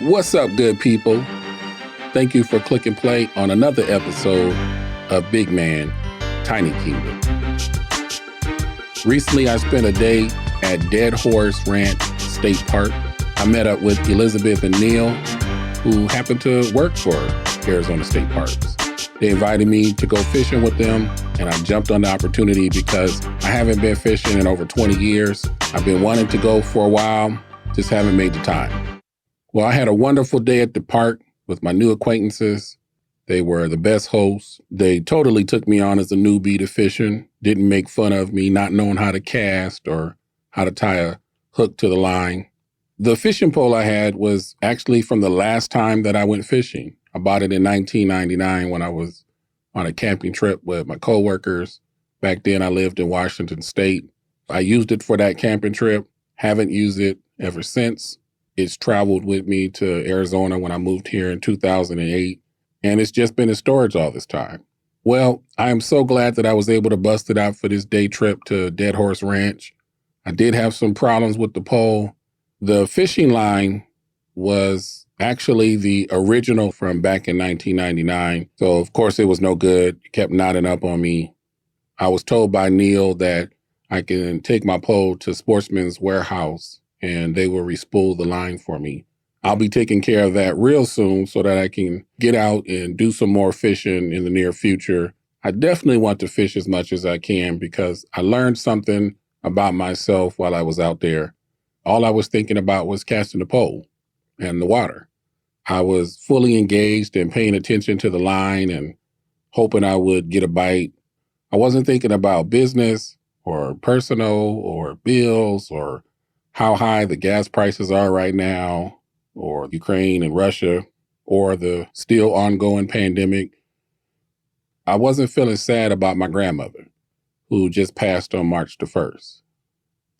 What's up, good people? Thank you for clicking play on another episode of Big Man, Tiny Kingdom. Recently, I spent a day at Dead Horse Ranch State Park. I met up with Elizabeth and Neil, who happened to work for Arizona State Parks. They invited me to go fishing with them, and I jumped on the opportunity because I haven't been fishing in over 20 years. I've been wanting to go for a while, just haven't made the time. Well, I had a wonderful day at the park with my new acquaintances. They were the best hosts. They totally took me on as a newbie to fishing, didn't make fun of me not knowing how to cast or how to tie a hook to the line. The fishing pole I had was actually from the last time that I went fishing. I bought it in 1999 when I was on a camping trip with my coworkers. Back then, I lived in Washington State. I used it for that camping trip, haven't used it ever since. It's traveled with me to Arizona when I moved here in 2008, and it's just been in storage all this time. Well, I am so glad that I was able to bust it out for this day trip to Dead Horse Ranch. I did have some problems with the pole. The fishing line was actually the original from back in 1999. So, of course, it was no good. It kept knotting up on me. I was told by Neil that I can take my pole to Sportsman's Warehouse and they will respool the line for me. I'll be taking care of that real soon so that I can get out and do some more fishing in the near future. I definitely want to fish as much as I can because I learned something about myself while I was out there. All I was thinking about was casting the pole and the water. I was fully engaged and paying attention to the line and hoping I would get a bite. I wasn't thinking about business or personal or bills or how high the gas prices are right now or Ukraine and Russia or the still ongoing pandemic. I wasn't feeling sad about my grandmother who just passed on March the 1st.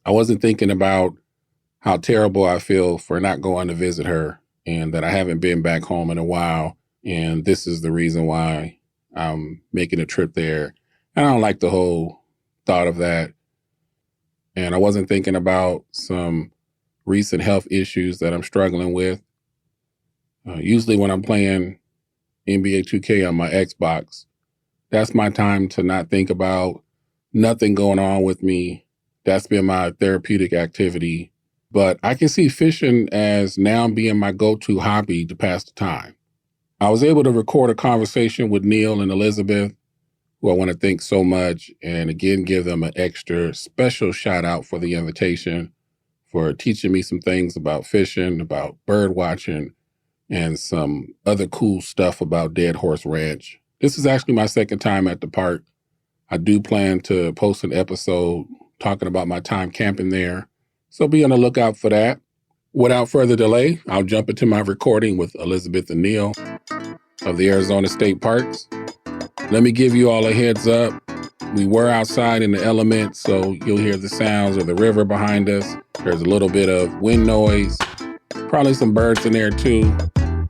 I wasn't thinking about how terrible I feel for not going to visit her and that I haven't been back home in a while. And this is the reason why I'm making a trip there. And I don't like the whole thought of that. And I wasn't thinking about some recent health issues that I'm struggling with. Usually when I'm playing NBA 2K on my Xbox, that's my time to not think about nothing going on with me. That's been my therapeutic activity. But I can see fishing as now being my go-to hobby to pass the time. I was able to record a conversation with Neil and Elizabeth, who I want to thank so much, and again, give them an extra special shout out for the invitation, for teaching me some things about fishing, about bird watching, and some other cool stuff about Dead Horse Ranch. This is actually my second time at the park. I do plan to post an episode talking about my time camping there. So be on the lookout for that. Without further delay, I'll jump into my recording with Elizabeth and Neil of the Arizona State Parks. Let me give you all a heads up. We were outside in the elements, so you'll hear the sounds of the river behind us. There's a little bit of wind noise, probably some birds in there too.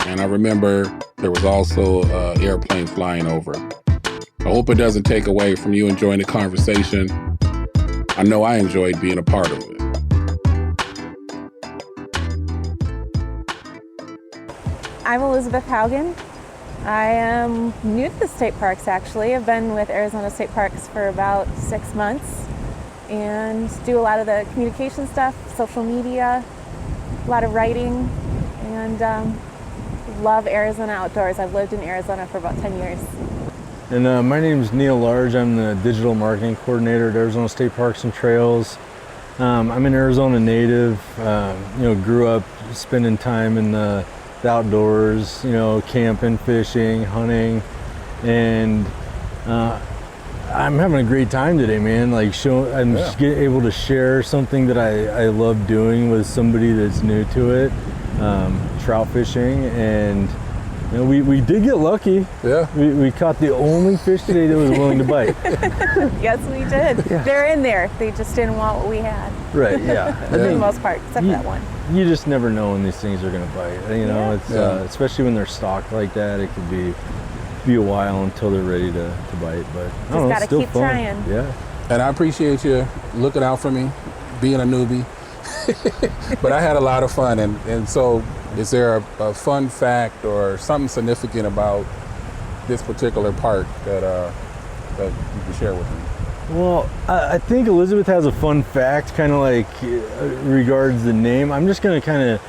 And I remember there was also an airplane flying over. I hope it doesn't take away from you enjoying the conversation. I know I enjoyed being a part of it. I'm Elizabeth Haugen. I am new to the state parks, actually. I've been with Arizona State Parks for about 6 months and do a lot of the communication stuff, social media, a lot of writing, and love Arizona outdoors. I've lived in Arizona for about 10 years. And my name is Neil Large. I'm the digital marketing coordinator at Arizona State Parks and Trails. I'm an Arizona native, grew up spending time in the outdoors, camping, fishing, hunting, and I'm having a great time today, man. Just able to share something that I love doing with somebody that's new to it, trout fishing, and we did get lucky. Yeah. We caught the only fish today that was willing to bite. Yes, we did. Yeah. They're in there. They just didn't want what we had. Right, yeah. For the most part, except that one. You just never know when these things are going to bite. It's especially when they're stocked like that. It could be a while until they're ready to bite. But I don't know, gotta it's still keep fun. trying. Yeah. And I appreciate you looking out for me, being a newbie. But I had a lot of fun, and so Is there a fun fact or something significant about this particular park that you can share with me? Well, I think Elizabeth has a fun fact, kind of like regards the name. I'm just going to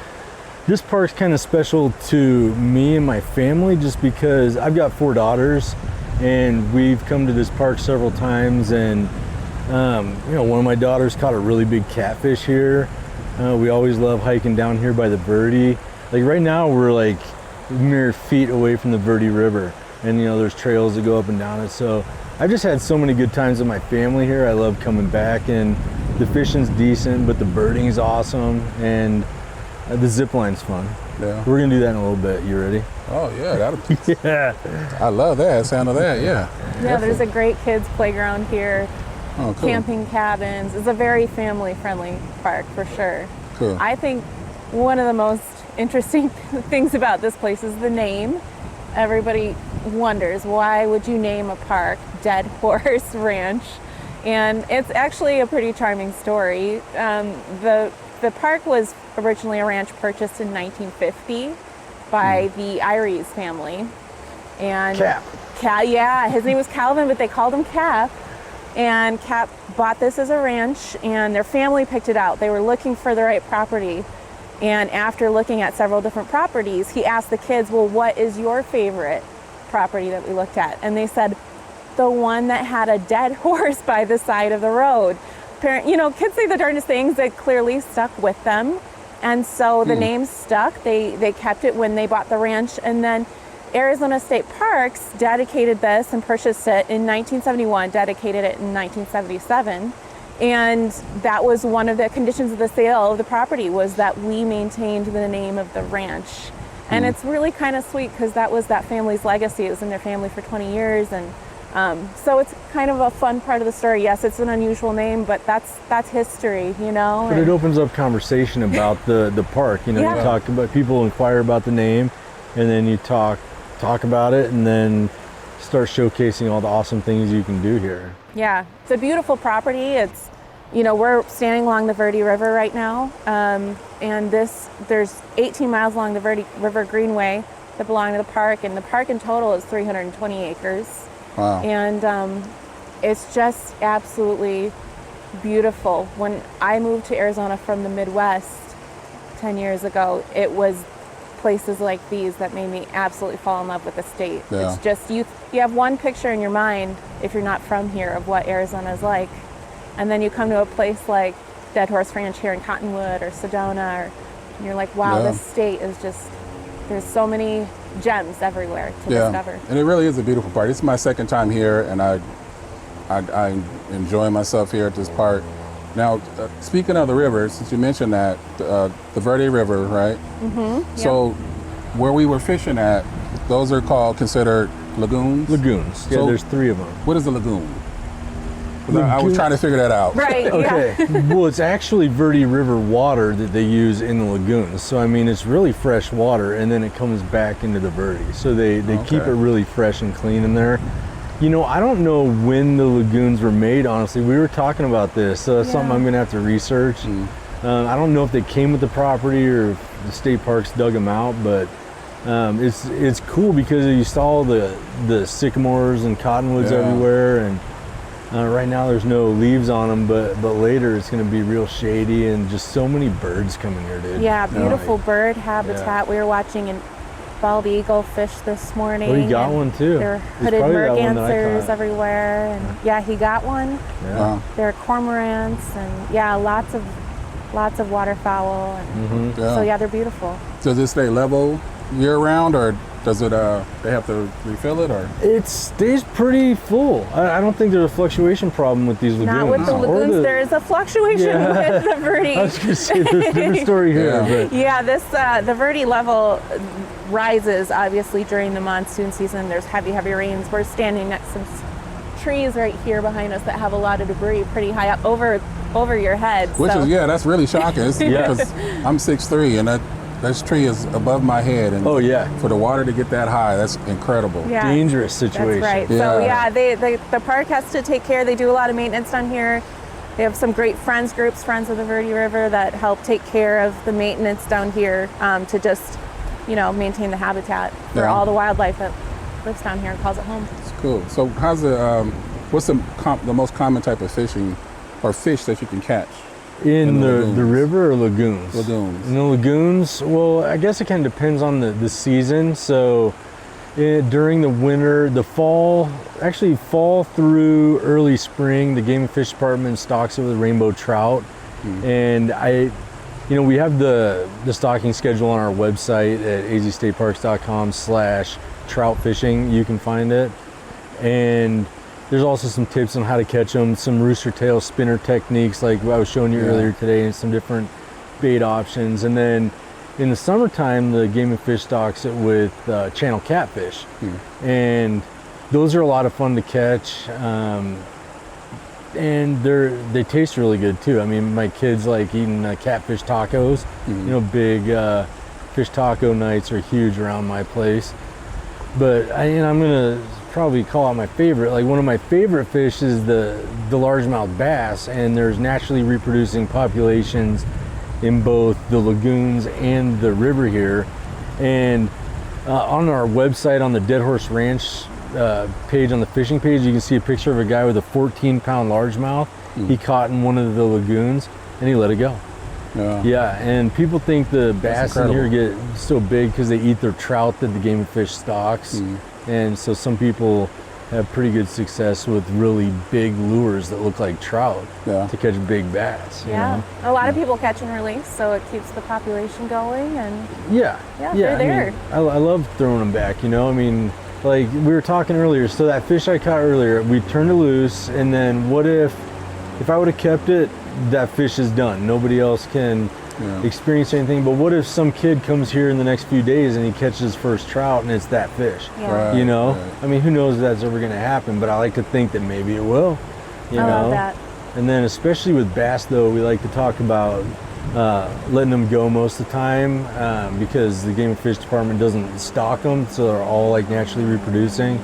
this park's kind of special to me and my family just because I've got 4 daughters and we've come to this park several times, and one of my daughters caught a really big catfish here. We always love hiking down here by the Verde. Like right now we're like mere feet away from the Verde River, and there's trails that go up and down it. So I've just had so many good times with my family here. I love coming back, and the fishing's decent, but the birding's awesome, and the zip line's fun. Yeah. We're gonna do that in a little bit. You ready? Oh yeah, that'll be. Yeah. I love that sound of that. Yeah. Yeah, there's a great kids playground here. Oh, cool. Camping cabins. It's a very family-friendly park for sure. Cool. I think one of the most interesting things about this place is the name. Everybody wonders, why would you name a park Dead Horse Ranch? And it's actually a pretty charming story. The park was originally a ranch purchased in 1950 by the Iries family. And Cap. Yeah, his name was Calvin, but they called him Cap. And Cap bought this as a ranch, and their family picked it out. They were looking for the right property. And after looking at several different properties, he asked the kids, well, what is your favorite property that we looked at? And they said, the one that had a dead horse by the side of the road. Kids say the darndest things that clearly stuck with them. And so the name stuck. They kept it when they bought the ranch. And then Arizona State Parks dedicated this and purchased it in 1971, dedicated it in 1977. And that was one of the conditions of the sale of the property, was that we maintained the name of the ranch. And it's really kind of sweet because that was that family's legacy. It was in their family for 20 years. And so it's kind of a fun part of the story. Yes, it's an unusual name, but that's history, But it opens up conversation about the park. Yeah. You talk about, people inquire about the name, and then you talk about it, and then start showcasing all the awesome things you can do here. Yeah, it's a beautiful property. It's, we're standing along the Verde River right now, and there's 18 miles along the Verde River Greenway that belong to the park, and the park in total is 320 acres. Wow. And it's just absolutely beautiful. When I moved to Arizona from the Midwest 10 years ago, it was places like these that made me absolutely fall in love with the state. Yeah. It's just, you have one picture in your mind, if you're not from here, of what Arizona is like. And then you come to a place like Dead Horse Ranch here in Cottonwood or Sedona, and you're like, wow, this state is just, there's so many gems everywhere to discover. And it really is a beautiful park. It's my second time here, and I enjoy myself here at this park. Now, speaking of the river, since you mentioned that, the Verde River, right? Mm-hmm. So where we were fishing at, those are considered lagoons? Lagoons. Yeah, So there's 3 of them. What is a lagoon? 'Cause I was trying to figure that out. Right, Okay. Well, it's actually Verde River water that they use in the lagoons. So, I mean, it's really fresh water, and then it comes back into the Verde. So they keep it really fresh and clean in there. I don't know when the lagoons were made, honestly. We were talking about this, so that's something I'm going to have to research. I don't know if they came with the property or if the state parks dug them out, but it's cool because you saw the sycamores and cottonwoods everywhere, and right now there's no leaves on them, but later it's going to be real shady, and just so many birds coming here, dude. Yeah, beautiful bird habitat. We were watching an bald eagle fish this morning. Oh, you got one too. There are hooded mergansers everywhere, and he got one. Yeah. Wow. There are cormorants, and lots of waterfowl, and so they're beautiful. Does it stay level year round, or does it they have to refill it, or? It stays pretty full. I don't think there's a fluctuation problem with these lagoons. Not with the lagoons. There is a fluctuation with the Verde. I was going to say there's a different story here. But. The Verde level rises obviously during the monsoon season. There's heavy rains. We're standing next to some trees right here behind us that have a lot of debris pretty high up over your head. Which is that's really shocking. Because I'm 6'3", and that tree is above my head, and for the water to get that high, that's incredible. Yeah. Dangerous situation. That's right. So the park has to take care. They do a lot of maintenance down here. they have some great friends groups, Friends of the Verde River, that help take care of the maintenance down here to just, maintain the habitat for all the wildlife that lives down here and calls it home. It's cool. So how's what's the most common type of fishing or fish that you can catch? In the river or lagoons? Lagoons. In the lagoons, well, I guess it kind of depends on the season. So during the winter, the fall through early spring, the Game and Fish Department stocks it with rainbow trout. And we have the stocking schedule on our website at azstateparks.com/trout fishing. You can find it. And there's also some tips on how to catch them, some rooster tail spinner techniques like I was showing you earlier today, and some different bait options. And then in the summertime, the Game and Fish stocks it with channel catfish. And those are a lot of fun to catch. And they taste really good too. I mean, my kids like eating catfish tacos. Big fish taco nights are huge around my place. But I'm gonna probably call out my favorite. Like, one of my favorite fish is the largemouth bass, and there's naturally reproducing populations in both the lagoons and the river here. And on our website, on the Dead Horse Ranch page, on the fishing page, you can see a picture of a guy with a 14-pound largemouth he caught in one of the lagoons, and he let it go. Yeah, and people think the bass in here get so big because they eat their trout that the Game and Fish stocks. And so some people have pretty good success with really big lures that look like trout to catch big bass. You know? A lot of people catch and release, so it keeps the population going. And they're there. I love throwing them back. Like we were talking earlier. So that fish I caught earlier, we turned it loose, and then what if I would have kept it? That fish is done. Nobody else can experience anything. But what if some kid comes here in the next few days and he catches his first trout and it's that fish? I mean, who knows if that's ever going to happen, but I like to think that maybe it will. I love that. And then especially with bass, though, we like to talk about letting them go most of the time because the Game and Fish Department doesn't stock them, so they're all like naturally reproducing.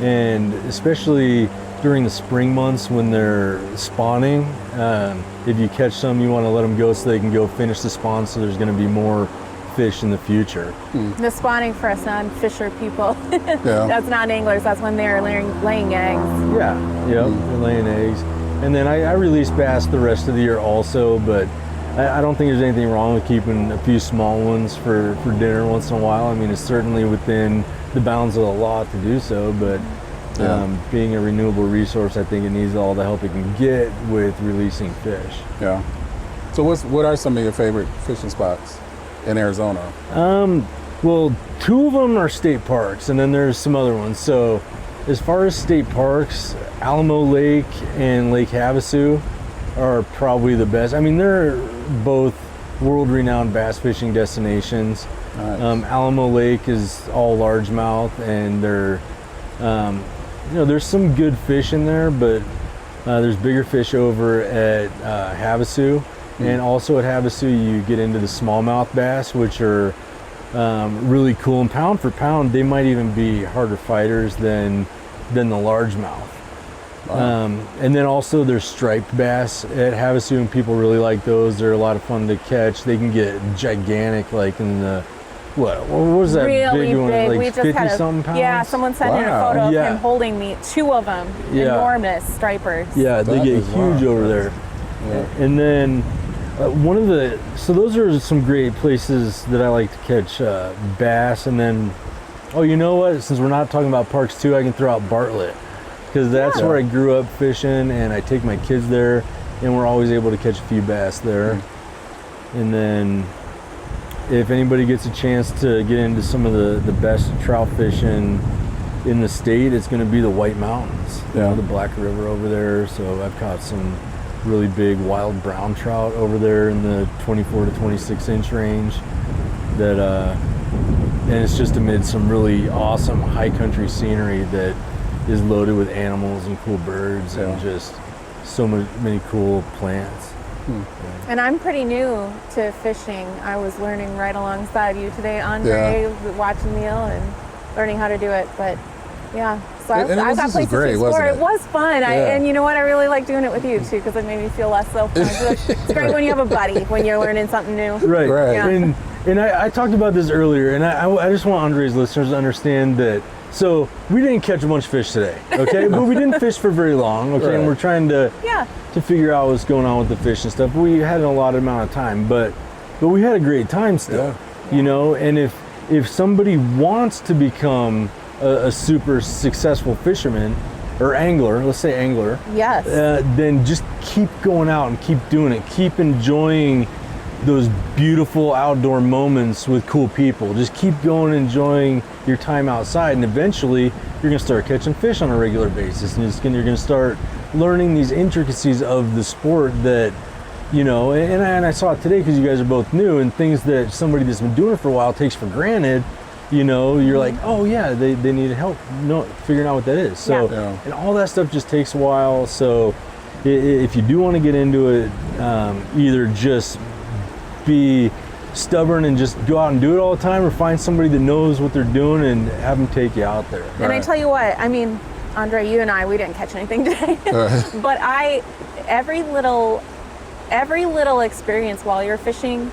And especially during the spring months when they're spawning, if you catch some, you want to let them go so they can go finish the spawn, so there's going to be more fish in the future. The spawning for us non-fisher people, that's not anglers, that's when they're laying eggs. They're laying eggs. And then I release bass the rest of the year also, but I don't think there's anything wrong with keeping a few small ones for dinner once in a while. I mean, it's certainly within the bounds of the law to do so, but being a renewable resource, I think it needs all the help it can get with releasing fish. So what are some of your favorite fishing spots in Arizona? Well, two of them are state parks, and then there's some other ones. So as far as state parks, Alamo Lake and Lake Havasu are probably the best. I mean, they're both world-renowned bass fishing destinations. Nice. Alamo Lake is all largemouth, and they're there's some good fish in there, but there's bigger fish over at Havasu. And also at Havasu, you get into the smallmouth bass, which are really cool. And pound for pound, they might even be harder fighters than the largemouth. Wow. And then also there's striped bass at Havasu, and people really like those. They're a lot of fun to catch. They can get gigantic, like in the what was that really big one? Big. Like we just 50-something pounds? Yeah, someone sent in a photo of him holding me, two of them, enormous stripers. Yeah, they get huge over there. And then so those are some great places that I like to catch bass. And then, you know what? Since we're not talking about parks too, I can throw out Bartlett, because that's where I grew up fishing, and I take my kids there, and we're always able to catch a few bass there. And then if anybody gets a chance to get into some of the best trout fishing in the state, it's going to be the White Mountains, the Black River over there. So I've caught some really big wild brown trout over there in the 24 to 26 inch range and it's just amid some really awesome high country scenery that is loaded with animals and cool birds and just so many cool plants. And I'm pretty new to fishing. I was learning right alongside you today, Andre, watching Neil and learning how to do it. But So I've got this is places great, to explore. wasn't it? It was fun. Yeah. And you know what? I really like doing it with you too, because it made me feel less so. It's great when you have a buddy, when you're learning something new. Right. Yeah. And I talked about this earlier, and I just want Andre's listeners to understand that. So we didn't catch a bunch of fish today, okay? But we didn't fish for very long, okay? Right. And we're trying to Yeah. figure out what's going on with the fish and stuff. We had a lot amount of time, but we had a great time still, you know. And if somebody wants to become a super successful fisherman or angler, let's say angler, Yes. then just keep going out and keep doing it. Keep enjoying those beautiful outdoor moments with cool people. Just keep going, enjoying your time outside, and eventually you're gonna start catching fish on a regular basis, and you're gonna start learning these intricacies of the sport that, you know, and I saw it today because you guys are both new, and things that somebody that's been doing it for a while takes for granted. You know, you're like, oh yeah, they needed help figuring out what that is. So, Yeah. and all that stuff just takes a while. So if you do want to get into it, either just be stubborn and just go out and do it all the time, or find somebody that knows what they're doing and have them take you out there. And I tell you what, I mean, Andre, you and I, we didn't catch anything today. But every little experience while you're fishing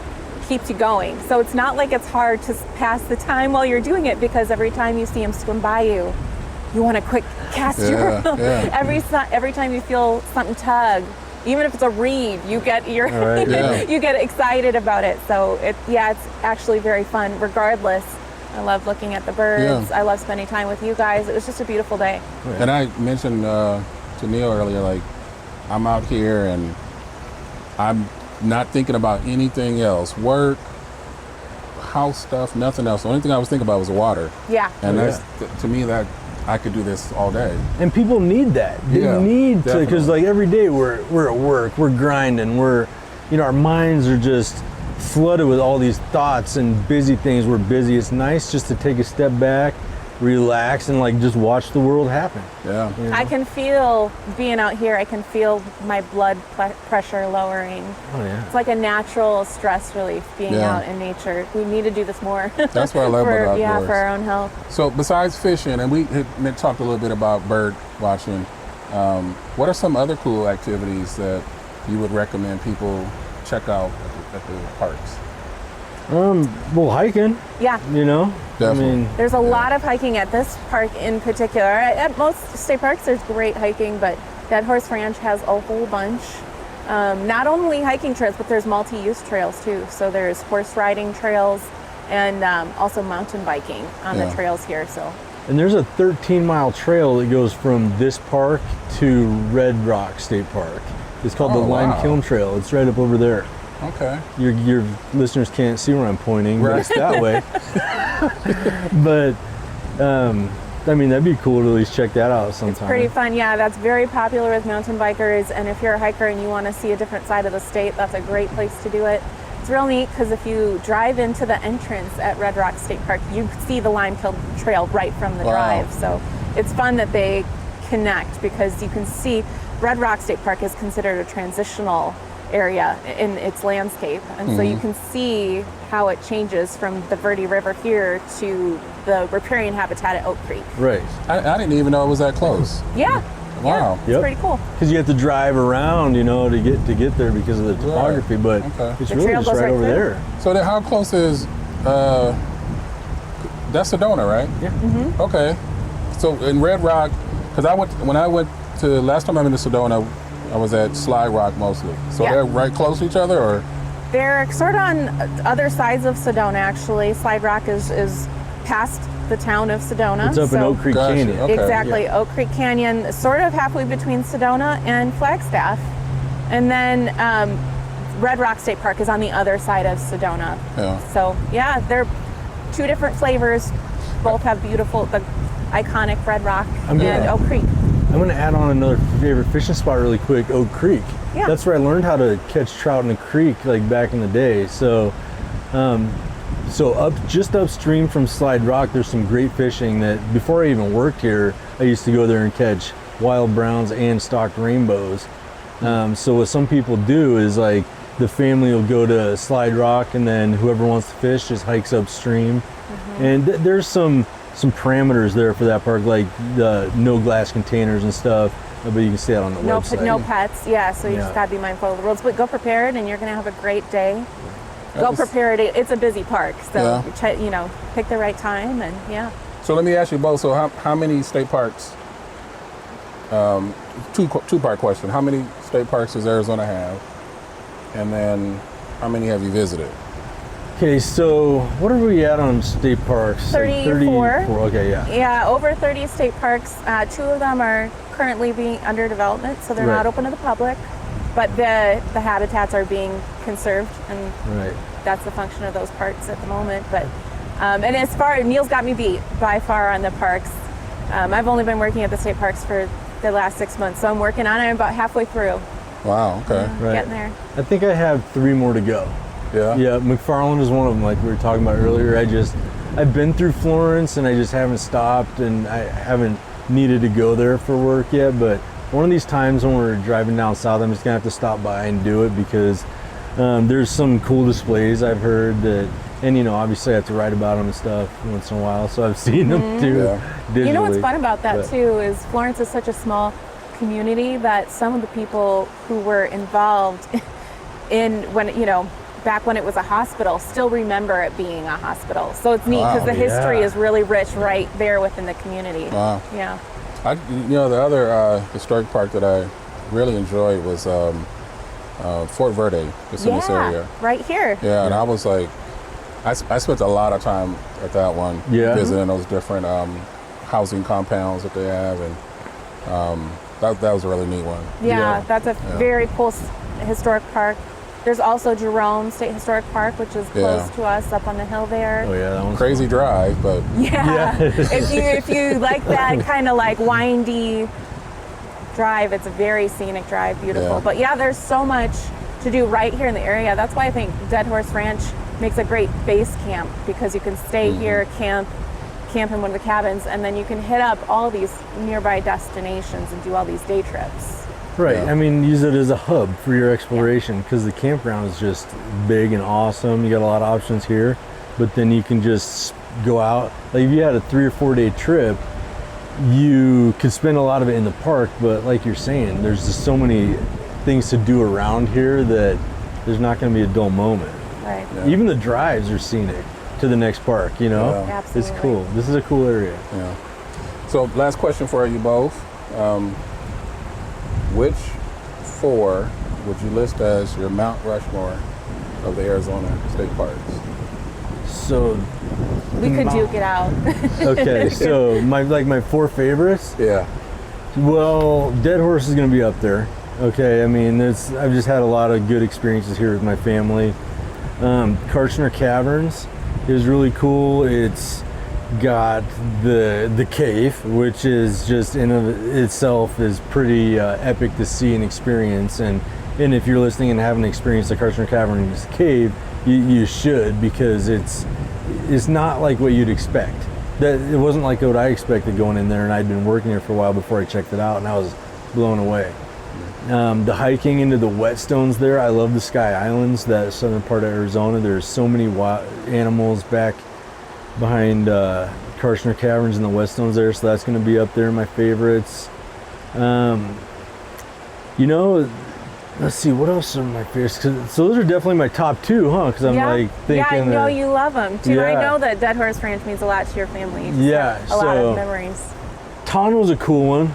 keeps you going. So it's not like it's hard to pass the time while you're doing it, because every time you see them swim by you, you want to quick cast your reel. Every time you feel something tug, even if it's a reed, you get you get excited about it. So it's actually very fun regardless. I love looking at the birds. I love spending time with you guys. It was just a beautiful day. And I mentioned to Neil earlier, like, I'm out here and I'm not thinking about anything else. Work, house stuff, nothing else. The only thing I was thinking about was water. Yeah. And that's, to me, that I could do this all day. And people need that. They need to, because like every day we're at work, we're grinding, we're, you know, our minds are just flooded with all these thoughts and busy things. We're busy. It's nice just to take a step back, relax, and like just watch the world happen. Yeah. You know? I can feel being out here. I can feel my blood pressure lowering. Oh yeah. It's like a natural stress relief being out in nature. We need to do this more. That's what I love about outdoors. Yeah, for our own health. So besides fishing, and we had talked a little bit about bird watching, what are some other cool activities that you would recommend people check out at the parks? Well, hiking. Yeah. You know. Definitely. I mean, There's a lot of hiking at this park in particular. At most state parks, there's great hiking, but Dead Horse Ranch has a whole bunch. Not only hiking trails, but there's multi-use trails too. So there's horse riding trails and also mountain biking on the trails here. So. And there's a 13-mile trail that goes from this park to Red Rock State Park. It's called the Lime Kiln Trail. It's right up over there. Okay. Your listeners can't see where I'm pointing, but it's that way. But I mean, that'd be cool to at least check that out sometime. It's pretty fun. Yeah, that's very popular with mountain bikers. And if you're a hiker and you want to see a different side of the state, that's a great place to do it. It's real neat because if you drive into the entrance at Red Rock State Park, you see the Lime Kiln Trail right from the drive. So it's fun that they connect because you can see Red Rock State Park is considered a transitional area in its landscape, and so you can see how it changes from the Verde River here to the riparian habitat at Oak Creek. Right. I didn't even know it was that close. Yeah. Wow. It's pretty cool. Because you have to drive around, you know, to get there because of the topography, but it's The really trail just goes right right over through. there. So then how close is that's Sedona, right? Yeah. Mm-hmm. Okay. So in Red Rock, because when I went to last time I went to Sedona, I was at Slide Rock mostly. So they're right close to each other, or? They're sort of on other sides of Sedona, actually. Slide Rock is past the town of Sedona. It's up in Oak Creek Canyon. Okay. Exactly, Oak Creek Canyon, sort of halfway between Sedona and Flagstaff. And then Red Rock State Park is on the other side of Sedona. Yeah. So yeah, they're two different flavors. Both have beautiful, the iconic Red Rock and Oak Creek. I'm going to add on another favorite fishing spot really quick, Oak Creek. Yeah. That's where I learned how to catch trout in the creek, like back in the day. So, just upstream from Slide Rock, there's some great fishing that before I even worked here, I used to go there and catch wild browns and stocked rainbows. So what some people do is like the family will go to Slide Rock and then whoever wants to fish just hikes upstream. And there's some some parameters there for that park, like the no glass containers and stuff, but you can see that on the website. No pets, yeah, so you just gotta be mindful of the rules, but go prepared and you're gonna have a great day. Go prepared, it's a busy park, so you know, pick the right time, and So let me ask you both, so how many state parks, two-part question, how many state parks does Arizona have? And then how many have you visited? Okay, so what are we at on state parks? 34. Okay, yeah. Yeah, over 30 state parks. 2 of them are currently being under development, so they're not open to the public, but the habitats are being conserved, and that's the function of those parks at the moment. But and as far, Neil's got me beat by far on the parks. I've only been working at the state parks for the last 6 months, so I'm working on it. I'm about halfway through. Wow, okay. Getting there. I think I have 3 more to go. Yeah? Yeah, McFarland is one of them, like we were talking about earlier. I've been through Florence and I just haven't stopped, and I haven't needed to go there for work yet, but one of these times when we're driving down south, I'm just gonna have to stop by and do it, because there's some cool displays I've heard that, and you know, obviously I have to write about them and stuff once in a while, so I've seen them too. Digitally. You know what's fun about that too is Florence is such a small community that some of the people who were involved in back when it was a hospital still remember it being a hospital. So it's neat because the history is really rich right there within the community. Wow. Yeah. The other historic park that I really enjoyed was Fort Verde, just in this area. Right here. Yeah, and I was like, I spent a lot of time at that one, visiting those different housing compounds that they have, and that was a really neat one. Yeah, that's a very cool historic park. There's also Jerome State Historic Park, which is close to us up on the hill there. Oh yeah, that one's crazy fun. drive, but if you like that kind of like windy drive, it's a very scenic drive, beautiful. Yeah. But yeah, there's so much to do right here in the area. That's why I think Dead Horse Ranch makes a great base camp, because you can stay here, camp in one of the cabins, and then you can hit up all these nearby destinations and do all these day trips. Right. I mean, use it as a hub for your exploration, because the campground is just big and awesome. You got a lot of options here, but then you can just go out. Like if you had a 3 or 4 day trip, you could spend a lot of it in the park, but like you're saying, there's just so many things to do around here that there's not going to be a dull moment. Right. Yeah. Even the drives are scenic to the next park, you know? Yeah. Absolutely. It's cool. This is a cool area. Yeah. So last question for you both. Which 4 would you list as your Mount Rushmore of the Arizona state parks? So we could duke it out. Okay, so my 4 favorites. Yeah. Well, Dead Horse is going to be up there. Okay, I mean, I've just had a lot of good experiences here with my family. Karchner Caverns is really cool. It's got the cave, which is just in of itself is pretty epic to see and experience. And if you're listening and haven't experienced the Karchner Caverns cave, you should, because it's not like what you'd expect. That it wasn't like what I expected going in there, and I'd been working here for a while before I checked it out, and I was blown away. The hiking into the whetstones there, I love the Sky Islands, that southern part of Arizona. There's so many wild animals back behind Karchner Caverns and the whetstones there, so that's going to be up there in my favorites. Let's see, what else are my favorites? So those are definitely my top 2, huh? Because I'm like thinking. Yeah, I know you love them too. Yeah. I know that Dead Horse Ranch means a lot to your family. You just have a lot of memories. Tano's a cool one.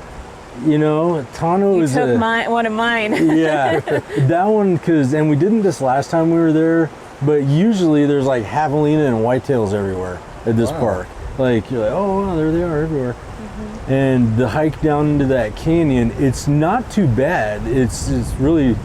You know, Tano is took one of mine. Yeah, that one, and we didn't this last time we were there, but usually there's like javelina and whitetails everywhere at this park. Like, you're like, oh, wow, there they are everywhere. And the hike down into that canyon, it's not too bad. It's really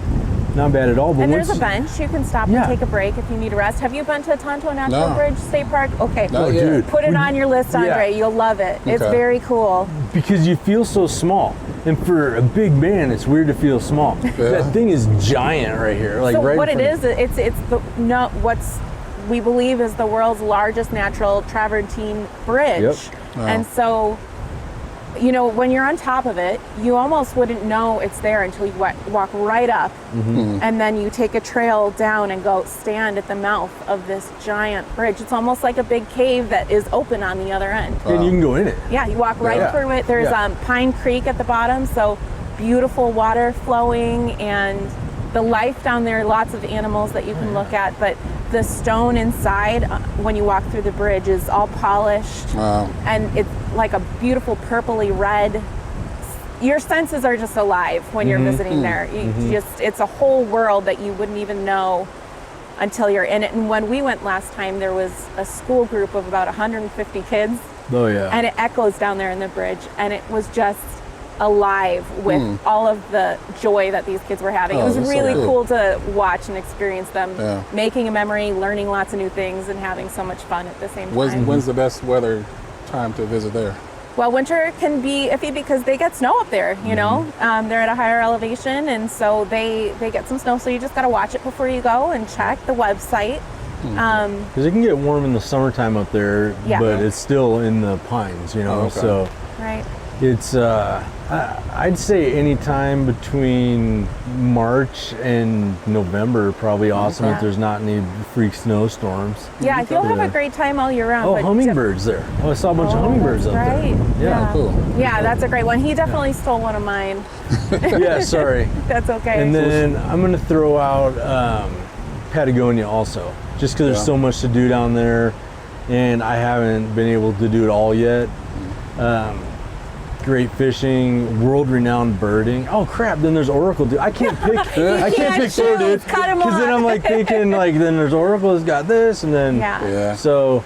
not bad at all. But and there's a bench. You can stop and take a break if you need a rest. Have you been to Tonto National Bridge State Park? Okay. Dude. Put it on your list, Andre. You'll love it. It's very cool. Because you feel so small. And for a big man, it's weird to feel small. That thing is giant right here. Like, so right what it is, what's we believe is the world's largest natural travertine bridge. Yep. Wow. And so you know, when you're on top of it, you almost wouldn't know it's there until you walk right up. And then you take a trail down and go stand at the mouth of this giant bridge. It's almost like a big cave that is open on the other end. And you can go in it. Yeah, you walk right through it. There's Pine Creek at the bottom, so beautiful water flowing, and the life down there, lots of animals that you can look at, but the stone inside when you walk through the bridge is all polished. And it's like a beautiful purpley red. Your senses are just alive when you're visiting there. It's a whole world that you wouldn't even know until you're in it. And when we went last time, there was a school group of about 150 kids. Oh yeah. And it echoes down there in the bridge, and it was just alive with all of the joy that these kids were having. It was really cool to watch and experience them making a memory, learning lots of new things, and having so much fun at the same time. When's the best weather time to visit there? Well, winter can be iffy because they get snow up there, you know. They're at a higher elevation, and so they get some snow, so you just got to watch it before you go and check the website. Because it can get warm in the summertime up there, but it's still in the pines, you know. So right. It's I'd say any time between March and November probably awesome if there's not any freak snowstorms. Yeah, you'll have a great time all year round. Oh, hummingbirds there. Oh, I saw a bunch of hummingbirds up there. Yeah, cool. Yeah, that's a great one. He definitely stole one of mine. Yeah, sorry. That's okay. And then I'm gonna throw out Patagonia also, just because there's so much to do down there, and I haven't been able to do it all yet. Great fishing, world-renowned birding. Oh crap! Then there's Oracle, dude. I can't pick. I can't pick two, dude. Because then I'm like thinking, like, then there's Oracle has got this, and then so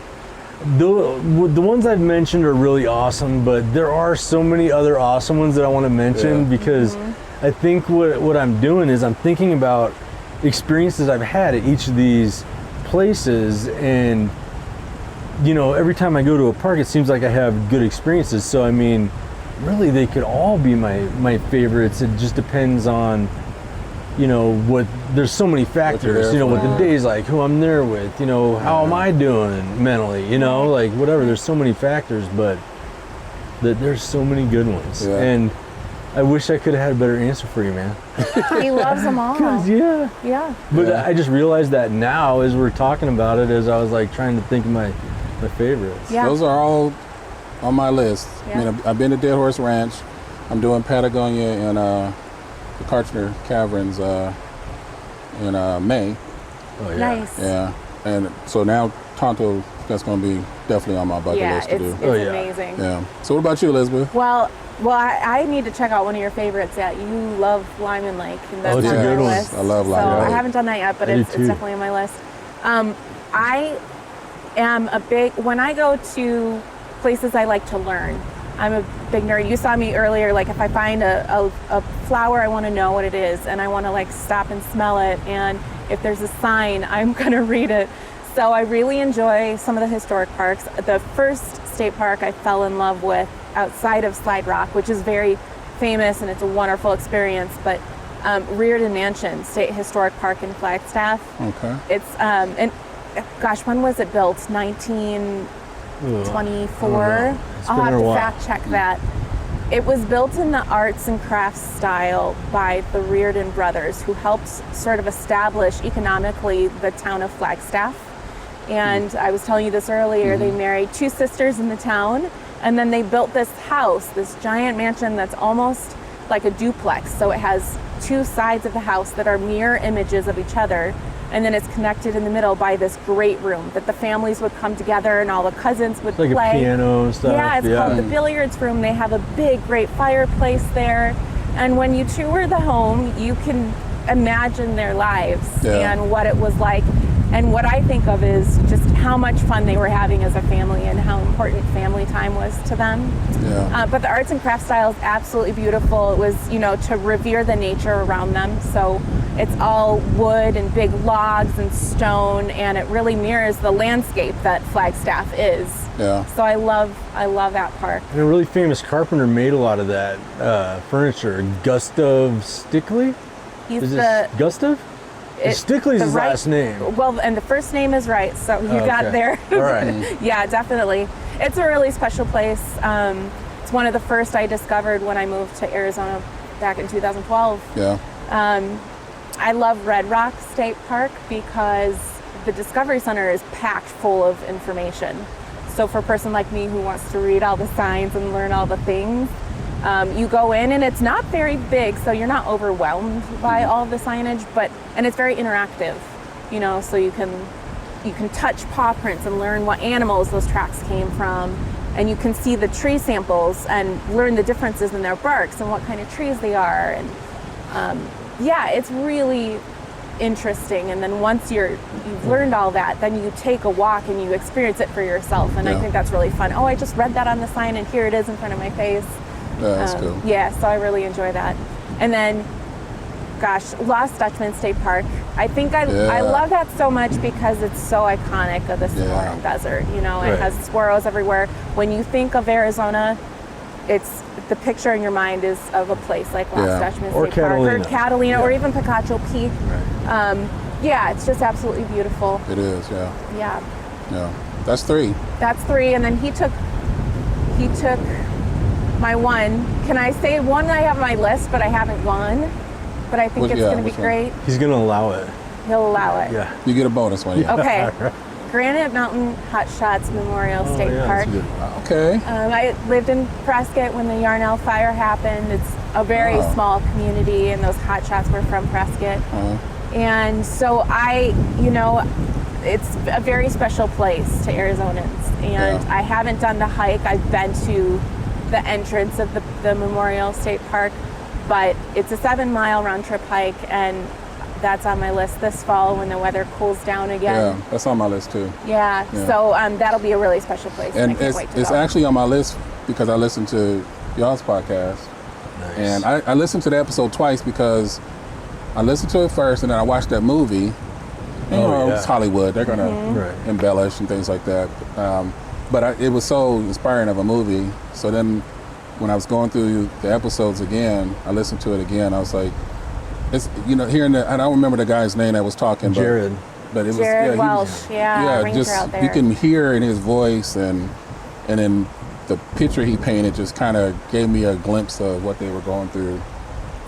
the ones I've mentioned are really awesome, but there are so many other awesome ones that I want to mention because I think what I'm doing is I'm thinking about experiences I've had at each of these places, and you know, every time I go to a park, it seems like I have good experiences. So I mean, really, they could all be my favorites. It just depends on, you know, there's so many factors, you know, what the day's like, who I'm there with, you know, how am I doing mentally, you know, like whatever. There's so many factors, but there's so many good ones. And I wish I could have had a better answer for you, man. He loves them all. Yeah. But I just realized that now as we're talking about it, as I was like trying to think of my favorites. Yeah. Those are all on my list. I mean, I've been to Dead Horse Ranch. I'm doing Patagonia and the Kartchner Caverns in May. Oh yeah. Nice. Yeah, and so now Tonto, that's going to be definitely on my bucket list to do. It's amazing. Yeah. So what about you, Elizabeth? Well, I need to check out one of your favorites. Yeah, you love Lyman Lake, and that's it's on a good my one. list. I love Lyman Lake. I haven't done that yet, but it's definitely on my list. I am a big, when I go to places I like to learn, I'm a big nerd. You saw me earlier, like if I find a flower, I want to know what it is, and I want to like stop and smell it, and if there's a sign, I'm going to read it. So I really enjoy some of the historic parks. The first state park I fell in love with outside of Slide Rock, which is very famous and it's a wonderful experience, but Reardon Mansion State Historic Park in Flagstaff. Okay. It's, and gosh, when was it built? 1924? I'll have to fact check that. It was built in the arts and crafts style by the Reardon brothers, who helped sort of establish economically the town of Flagstaff. And I was telling you this earlier, they married two sisters in the town, and then they built this house, this giant mansion that's almost like a duplex. So it has two sides of the house that are mirror images of each other, and then it's connected in the middle by this great room that the families would come together and all the cousins would play. Like a piano and stuff. Yeah, it's called the billiards room. They have a big, great fireplace there. And when you tour the home, you can imagine their lives and what it was like. And what I think of is just how much fun they were having as a family and how important family time was to them. Yeah. But the arts and craft style is absolutely beautiful. It was, you know, to revere the nature around them. So it's all wood and big logs and stone, and it really mirrors the landscape that Flagstaff is. Yeah. So I love that park. And a really famous carpenter made a lot of that furniture. Gustav Stickley? He's Gustav? Stickley's his last name. Well, and the first name is right, so you got there. All right. Yeah, definitely. It's a really special place. It's it's one of the first I discovered when I moved to Arizona back in 2012. Yeah. I love Red Rock State Park because the Discovery Center is packed full of information. So for a person like me who wants to read all the signs and learn all the things, you go in and it's not very big, so you're not overwhelmed by all of the signage, and it's very interactive, you know, so you can touch paw prints and learn what animals those tracks came from, and you can see the tree samples and learn the differences in their barks and what kind of trees they are. And yeah, it's really interesting. And then once you've learned all that, then you take a walk and you experience it for yourself. And I think that's really fun. Oh, I just read that on the sign and here it is in front of my face. Yeah, that's cool. Yeah, so I really enjoy that. And then, gosh, Lost Dutchman State Park. I think I love that so much because it's so iconic of the Sonoran Desert. You know, it has saguaros everywhere. When you think of Arizona, it's the picture in your mind is of a place like Lost Dutchman State Park or Catalina or even Picacho Peak. Right. Yeah, it's just absolutely beautiful. It is, Yeah. That's 3. That's 3, and then he took my one. Can I say one I have on my list, but I haven't gone? But I think it's going to be great. He's going to allow it. He'll allow it. Yeah. You get a bonus one. Yeah. Okay. Granite Mountain Hot Shots Memorial State Park. Okay. I lived in Prescott when the Yarnell fire happened. It's a very small community, and those hot shots were from Prescott. And so it's a very special place to Arizonans. And I haven't done the hike. I've been to the entrance of the Memorial State Park, but it's a 7-mile round trip hike, and that's on my list this fall when the weather cools down again. Yeah, that's on my list too. Yeah. So that'll be a really special place. And I can't wait to it's go. actually on my list because I listened to y'all's podcast. Nice. And I listened to the episode twice because I listened to it first and then I watched that movie. It's Hollywood. They're going to embellish and things like that. But it was so inspiring of a movie. So then when I was going through the episodes again, I listened to it again. I was like, it's, hearing I don't remember the guy's name that was talking. Jared. But it was Jared Welsh. Ranger just out there. You can hear in his voice and then the picture he painted just kind of gave me a glimpse of what they were going through,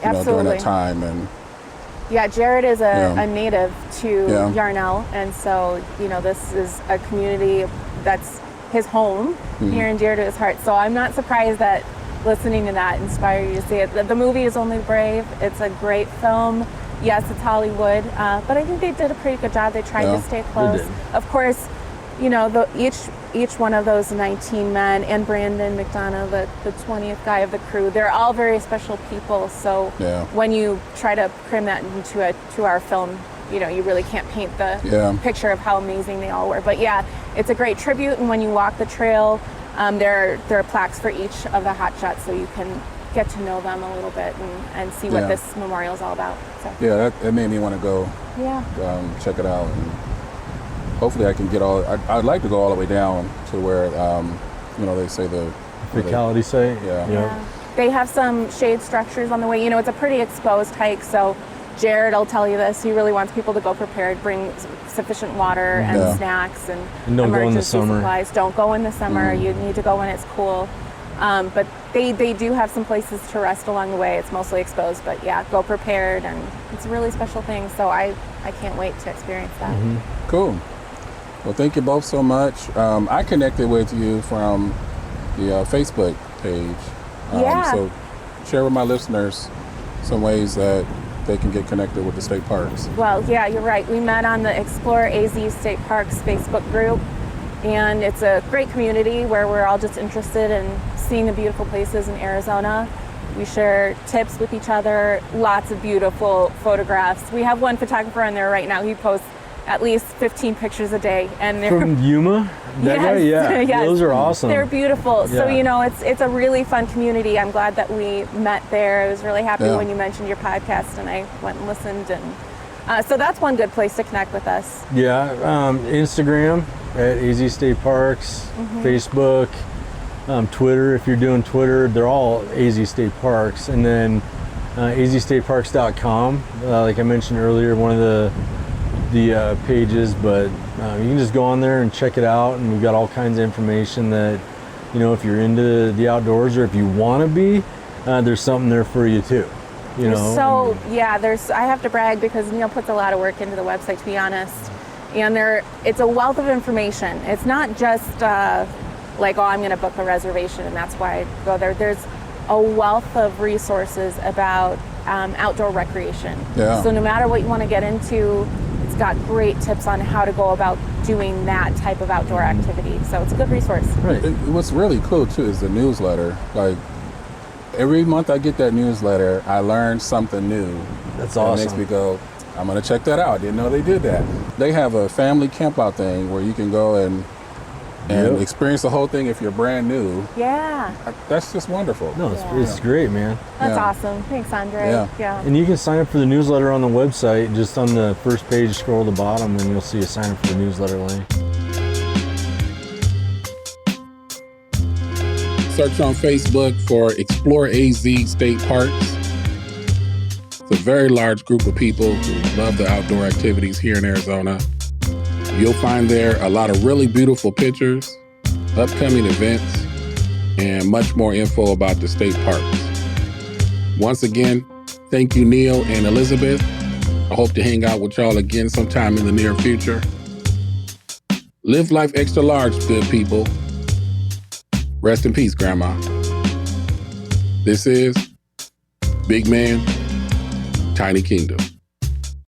during that time. And yeah, Jared is a native to Yarnell, and so this is a community that's his home, near and dear to his heart. So I'm not surprised that listening to that inspired you to see it. The movie is Only Brave. It's a great film. Yes, it's Hollywood, but I think they did a pretty good job. They tried to stay close. Of course, each one of those 19 men and Brandon McDonough, the 20th guy of the crew, they're all very special people. So when you try to cram that into a 2-hour film, you really can't paint the picture of how amazing they all were. But yeah, it's a great tribute. And when you walk the trail, there are plaques for each of the hot shots, so you can get to know them a little bit and see what this memorial is all about. So. Yeah, that made me want to go check it out. And hopefully I can get I'd like to go all the way down to where, they say the fatality site. Yeah. They have some shade structures on the way. It's a pretty exposed hike, so Jared will tell you this. He really wants people to go prepared, bring sufficient water and snacks and don't emergency go in the summer. supplies. Don't go in the summer. You need to go when it's cool. But they do have some places to rest along the way. It's mostly exposed, but yeah, go prepared, and it's a really special thing. So I can't wait to experience that. Cool. Well, thank you both so much. I connected with you from the Facebook page. So share with my listeners some ways that they can get connected with the state parks. Well, yeah, you're right. We met on the Explore AZ State Parks Facebook group, and it's a great community where we're all just interested in seeing the beautiful places in Arizona. We share tips with each other, lots of beautiful photographs. We have one photographer on there right now. He posts at least 15 pictures a day, and they're from Yuma. That guy? Yeah, yes. Those are awesome. They're beautiful. So it's a really fun community. I'm glad that we met there. I was really happy when you mentioned your podcast, and I went and listened. And so that's one good place to connect with us. Yeah, Instagram at AZ State Parks, Facebook, Twitter. If you're doing Twitter, they're all AZ State Parks, and then azstateparks.com. Like I mentioned earlier, one of the pages, but you can just go on there and check it out, and we've got all kinds of information that you know, if you're into the outdoors or if you want to be, there's something there for you too. You know. So yeah, I have to brag because Neil puts a lot of work into the website, to be honest. And it's a wealth of information. It's not just like, oh, I'm going to book a reservation and that's why I go there. There's a wealth of resources about outdoor recreation. Yeah. So no matter what you want to get into, it's got great tips on how to go about doing that type of outdoor activity. So it's a good resource. Right. What's really cool too is the newsletter. Like every month I get that newsletter, I learn something new. That's awesome. It makes me go, I'm gonna check that out. Didn't know they did that. They have a family camp out thing where you can go and experience the whole thing if you're brand new. Yeah. That's just wonderful. No, it's great, man. That's awesome. Thanks, Andre. Yeah. And you can sign up for the newsletter on the website. Just on the first page, scroll to the bottom, and you'll see a sign up for the newsletter link. Search on Facebook for Explore AZ State Parks. It's a very large group of people who love the outdoor activities here in Arizona. You'll find there a lot of really beautiful pictures, upcoming events, and much more info about the state parks. Once again, thank you, Neil and Elizabeth. I hope to hang out with y'all again sometime in the near future. Live life extra large, good people. Rest in peace, Grandma. This is Big Man, Tiny Kingdom.